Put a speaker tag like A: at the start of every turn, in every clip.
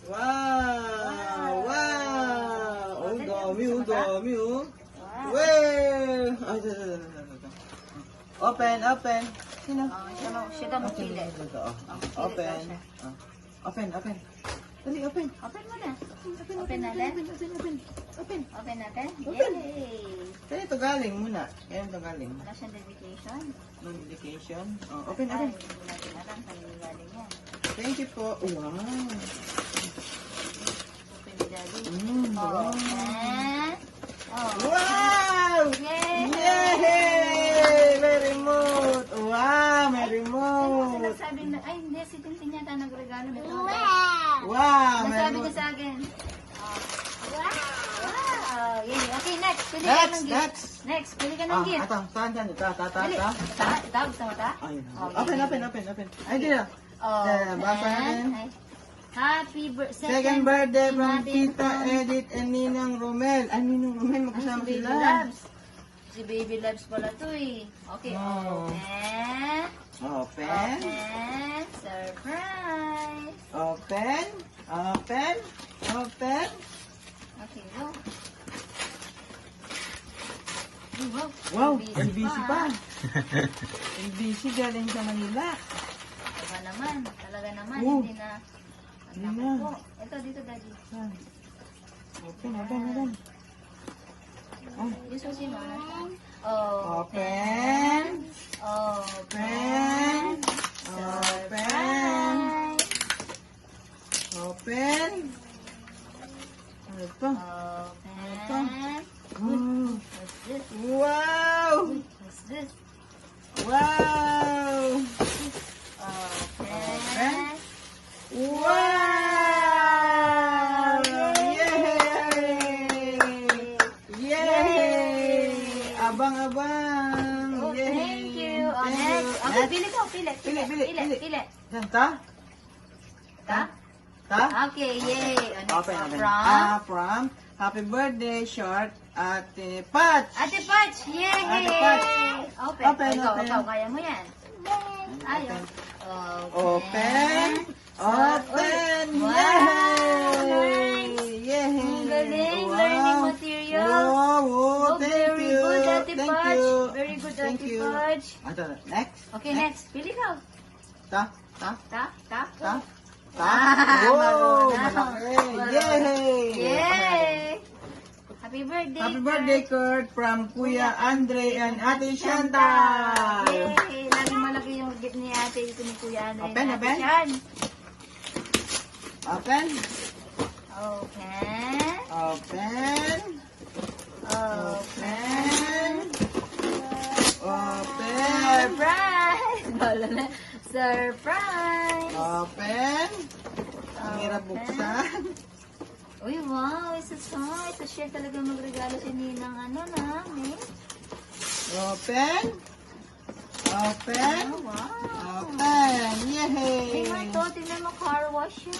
A: Wow! Wow! Oh, dami, oh, dami, oh.
B: Wow.
A: Well! Ay, ito. Open, open. Sino?
B: Siya daw magpili.
A: Ito.
B: Pili
A: Open.
B: daw siya.
A: Open, open. Dali, open.
B: Open mo na. Open natin.
A: Open.
B: Open natin.
A: Open.
B: Yay!
A: Saan ito galing muna? Kaya ito galing.
B: Wala siyang dedication.
A: Notification. Oh, open,
B: Ay,
A: open.
B: hindi natin alam kung galing yan.
A: Thank you po. Wow.
B: Open ni Daddy.
A: Wow.
B: And... Oh.
A: Wow!
B: Yay!
A: Yay! May remote! Wow! May
B: Sino
A: remote!
B: nagsabi na... Ay, hindi. Si Tintin yata nagregalo nito.
A: Wow! May
B: Nasabi ko
A: remote!
B: sa akin. Wow! Yay! Okay, next. Pili ka
A: Next!
B: ng gift.
A: Next!
B: Next. Pili ka ng gift.
A: Ito. Saan? Ito.
B: Pili.
A: Ito.
B: Ito? Gusto mo ito?
A: Ayun.
B: Oh,
A: Open,
B: yay.
A: open, open, open. Ay, di na.
B: Oh,
A: Basa natin.
B: ay. Happy birthday.
A: Second birthday from Tita Edith and Ninang Romel. Ay, Ninang Romel, magkasama
B: Baby
A: sila.
B: Loves. Si Baby Loves pala to eh. Okay,
A: Oh.
B: open.
A: Open.
B: Open. Surprise.
A: Open. Open. Open.
B: Okay, go. Ay, wow.
A: Wow,
B: LBC
A: LBC pa. LBC galing sa Manila.
B: Talaga naman. Talaga naman.
A: Oh.
B: Hindi na.
A: Hindi
B: Naku
A: na.
B: po. Ito, dito, Daddy.
A: Saan? Open, open, open. Oh.
B: Yung susi mo na siya.
A: Open.
B: Open. Surprise.
A: Open. Ano ito?
B: Open.
A: Oh.
B: What's this?
A: Wow!
B: What's this?
A: Wow!
B: Open.
A: Wow! Yay! Yay! Abang-abang!
B: Oh,
A: Yay!
B: thank you. Oh,
A: Thank
B: next.
A: you.
B: Okay, pili ko. Pili.
A: Pili, pili, pili.
B: Pili.
A: Yan, ta?
B: Ta?
A: Ta?
B: Okay, yay. Ano
A: Open, open.
B: from?
A: From Happy Birthday Short Ate Patch.
B: Ate Patch. Yay!
A: Ate Patch.
B: Open.
A: Open,
B: Ikaw,
A: open.
B: ikaw. Kaya mo yan. Ayaw.
A: Open. Open.
B: Wow,
A: Yay! Yay!
B: Ang galing.
A: Wow.
B: Learning materials.
A: Wow,
B: Oh,
A: thank
B: very
A: you.
B: good, Ate
A: Thank
B: Patch.
A: you.
B: Very good,
A: Thank
B: Ate
A: you.
B: Patch.
A: Ito, next.
B: Okay, next. Pili ka.
A: Ta? Ta?
B: Ta? Ta?
A: Ta? Ta?
B: Ah,
A: Wow,
B: marunong.
A: malaki. Yay!
B: Yay! Happy birthday.
A: Happy birthday, Kurt, from Kuya Andre and Ate Shanta.
B: Yay! Laging malaki yung gift ni ate. Ito ni Kuya Andre.
A: Open,
B: na
A: open.
B: ate Shan.
A: Open.
B: Open.
A: Open.
B: Open.
A: Open.
B: Surprise! Wala na. Surprise!
A: Open. Ang hirap buksan.
B: Uy, wow! Isa siya talaga magregalo si Ninang namin.
A: Open. Open.
B: Oh, wow!
A: Open. Yay!
B: Tingnan to, tingnan mo, car wash yan.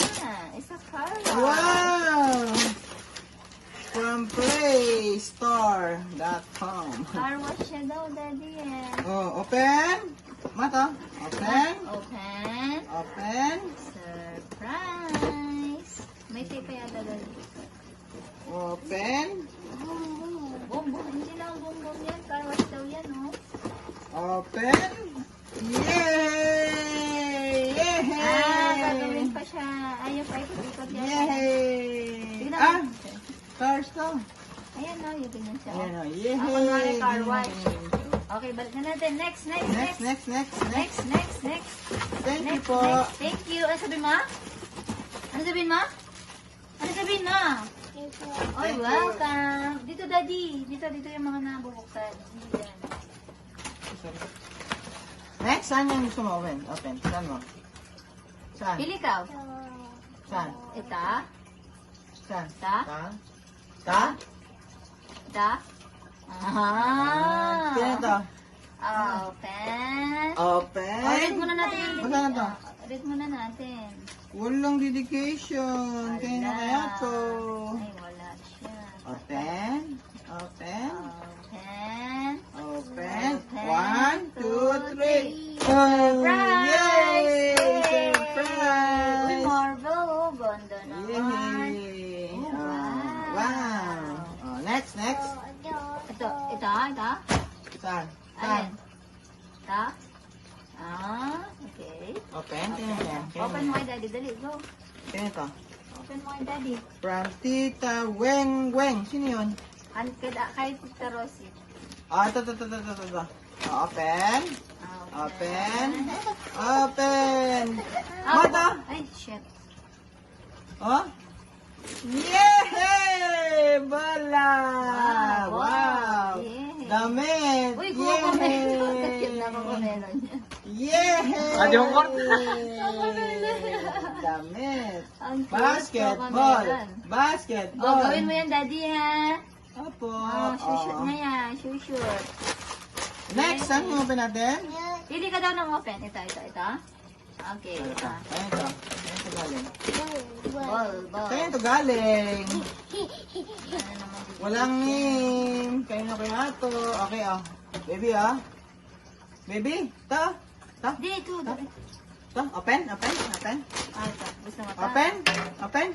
B: It's a car wash.
A: Wow! From playstore.com.
B: Car wash siya daw, Daddy.
A: Oh, open. Mata. Open.
B: Open.
A: Open.
B: Surprise! May tape pa yata, Daddy.
A: Open.
B: Boom, boom. Hindi lang boom, boom yan. Car wash daw yan, oh.
A: Open. Yay! Yay!
B: Gagawin pa siya. Ayaw pa ikot-ikot yan.
A: Yay!
B: Tignan
A: Ah!
B: mo.
A: Cars to.
B: Ayan, no. Yung ganyan siya.
A: Ayan
B: oh.
A: o. Yay!
B: Ako kunwari car wash. Okay, balik na natin. Next.
A: Next. Thank you
B: Next,
A: po.
B: next. Thank you. Ano sabihin mo? Ano sabihin mo? Oy,
A: Thank you.
B: welcome. Dito, Daddy. Dito yung mga nabubuksan. Yan.
A: Next, saan yung gusto mo? Open. Saan mo? Saan?
B: Pili ka.
A: Saan?
B: Ita.
A: Saan?
B: Ta?
A: Ta?
B: Ita. Ah.
A: Sino to?
B: Open.
A: Open.
B: Read muna natin yung
A: Basta na to?
B: Read muna natin.
A: Walang dedication. Kaya na kaya to.
B: Ay, wala siya.
A: Open. Open.
B: Open.
A: Open.
B: Open.
A: 1, 2, 3.
B: Surprise!
A: Yay!
B: Uy,
A: Surprise!
B: Marvel, oh, ganda na.
A: Yay!
B: Okay.
A: Open, tingnan mo yan.
B: Open mo kay daddy, dali, go.
A: Tingnan ito.
B: Open mo kay daddy.
A: From Tita Weng Weng. Sino yun?
B: Kay Tita Rosie.
A: Ito. Open. Open. Open. Mata.
B: Ay, shit.
A: Oh? Yay! Bala! Wow!
B: Yay!
A: Damit!
B: Uy, kuha ko meron. Cute na ako meron niya.
A: Yay! Damit!
B: Ang cute,
A: Basketball!
B: kuha ko meron.
A: Basketball!
B: Oh, gawin mo yan, daddy, ha?
A: Opo.
B: Oh, shoot na yan. Shoot.
A: Next, saan mo open natin?
B: Pili ka daw ng open. Ito. Okay, ito.
A: Saan ito? Saan ito galing?
B: Ball.
A: Saan ito galing?
B: Ano naman dito?
A: Walang name. Kayo na kaya ito. Okay, oh. Baby, oh. Baby, ito. Ito.
B: Dito.
A: Ito. Open.
B: Ito. Gusto mo ito?
A: Open.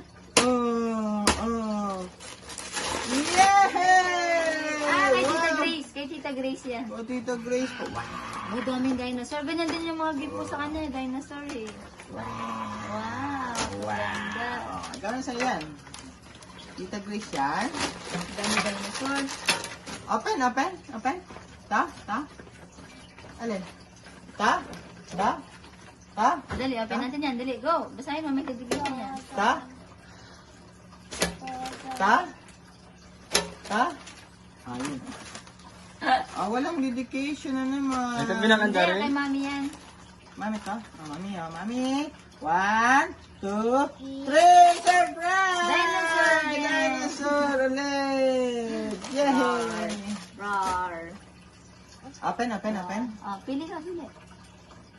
A: Yay!
B: Kay Tita Grace yan.
A: Oh, Tita Grace po. Wow.
B: Oh, daming dinosaur. Ganyan din yung mga gift mo sa kanya, dinosaur eh. Wow. Ganda.
A: Oh, gano'n sa'yo yan? Tita Grace yan?
B: Dami dinosaur.
A: Open. Ta? Alin? Ta?
B: Dali, open natin yan. Dali, go. Basahin mo, may dedication yan.
A: Ta? Ayun. Walang dedication na naman.
C: Ito bilang
B: Hindi, kay mami yan.
A: Mami to? Mami. 1, 2, 3, surprise!
B: Dinosaur!
A: Dinosaur ulit! Yay!
B: Roar.
A: Open.
B: Oh, pili.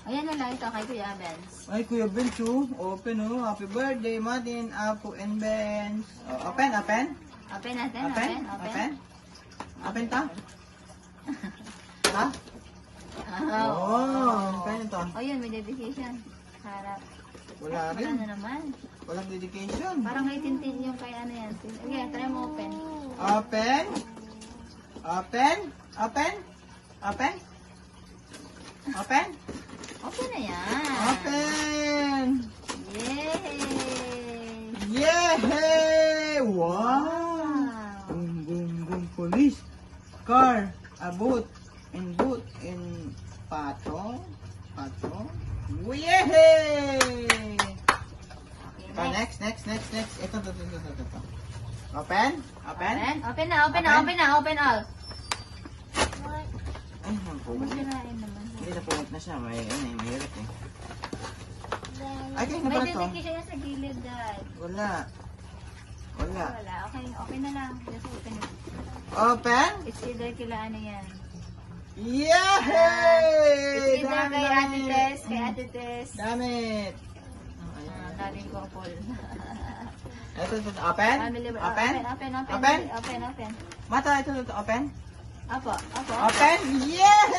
B: Ayan na lang ito kay Kuya Benz.
A: Ay, Kuya Benz, open, Happy birthday, Martin, Apo, and Benz. Open.
B: Open natin,
A: Open ta? Ha? Open ito.
B: Oh, yun, may dedication. Harap.
A: Wala
B: Wala
A: rin.
B: na naman.
A: Walang dedication.
B: Parang may tintin yung kay ano yan. Okay, try mo open.
A: Open.
B: Open na yan.
A: Open.
B: Yay!
A: Yay! Wow! Boom, police. Car, a boat, and pato. Yay!
B: Okay,
A: Next. Ito. Open.
B: Open na, open all.
A: Ay, napupunit.
B: Masirain naman.
A: Hindi, napunit na siya. Mahirap eh. Ay, kayo na
B: May
A: pala to.
B: dedication yan sa gilid, Dad.
A: Wala.
B: Wala. Okay na lang. Just open it.
A: Open.
B: It's either kila ano yan.
A: Yay!
B: It's either kay Ate Tess,
A: Damit.
B: Daling ko Paul.
A: Ito. Open.
B: Family,
A: Open.
B: open.
A: Mata, ito. Open.
B: Apo.
A: Open. Yay!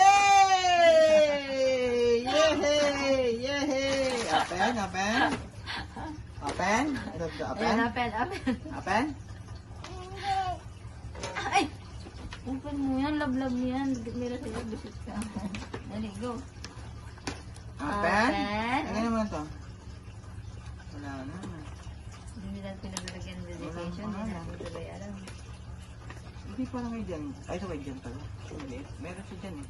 A: Open. Ito.
B: Ayan, open.
A: Open.
B: Ay! Open mo yan, love mo yan. Mira sa'yo, bisit ka. Dali, go.
A: Open.
B: Open.
A: Ano naman to? Wala na.
B: Hindi nila pinaglagyan ng dedication. Hindi natin tuloy alam.
A: Hindi pa lang kayo dyan. Ay, ito kayo dyan pala. Hindi. Meron siya dyan eh.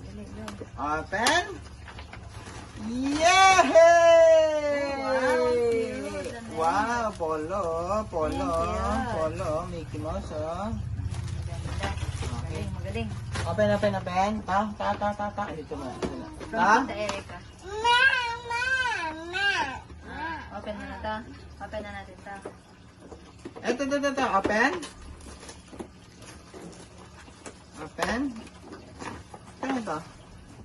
B: Dali, go.
A: Open. Yay! Wow, polo. Mickey Mouse, oh.
B: Maganda. Magaling.
A: Open. Ta. Dito mo.
B: From
A: Ta.
B: Tita Erica. Open na to. Open na natin to.
A: Ito. Open. Ano ito?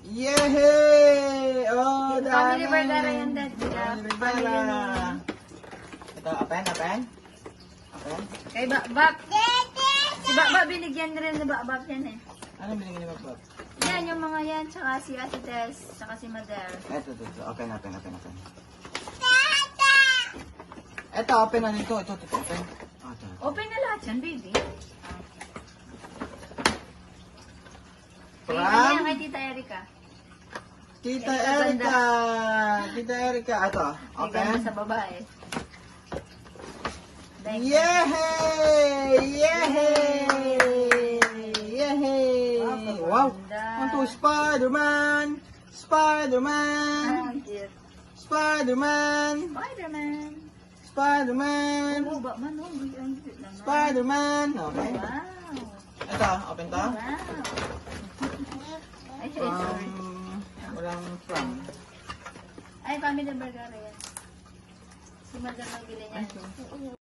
A: Yay! Oh,
B: Family
A: dami!
B: Vergara yan, Dad.
A: Family
B: Family
A: Vergara.
B: ni-
A: Ito, open.
B: Kay Bakbak. Si Bakbak binigyan rin ni Bakbak yan eh.
A: Ano binigyan ni Bob?
B: Yan, yung mga yan, tsaka si Ate Tess, tsaka si Mother.
A: Ito. Open. Ito, open na nito. Ito, open. Ito.
B: Open na lahat yan, baby. Kay,
A: From?
B: ano yan, kay Tita Erica.
A: Tita
B: Erika
A: Erika. Tita Erika. Ito.
B: May
A: Okay.
B: ganda sa babae.
A: Yehey! Yehey! Yehey! Wow! Ang to Spider-Man! Spider-Man!
B: Ang cute.
A: Spider-Man!
B: Spider-Man.
A: Spider-Man!
B: Oo, ba man, oh. Ang cute naman.
A: Spider-Man! Okay.
B: Wow.
A: Ito, open to.
B: Wow. Ay, sorry.
A: Walang from.
B: Ay, family burger yan. Si Madam nagbili niya.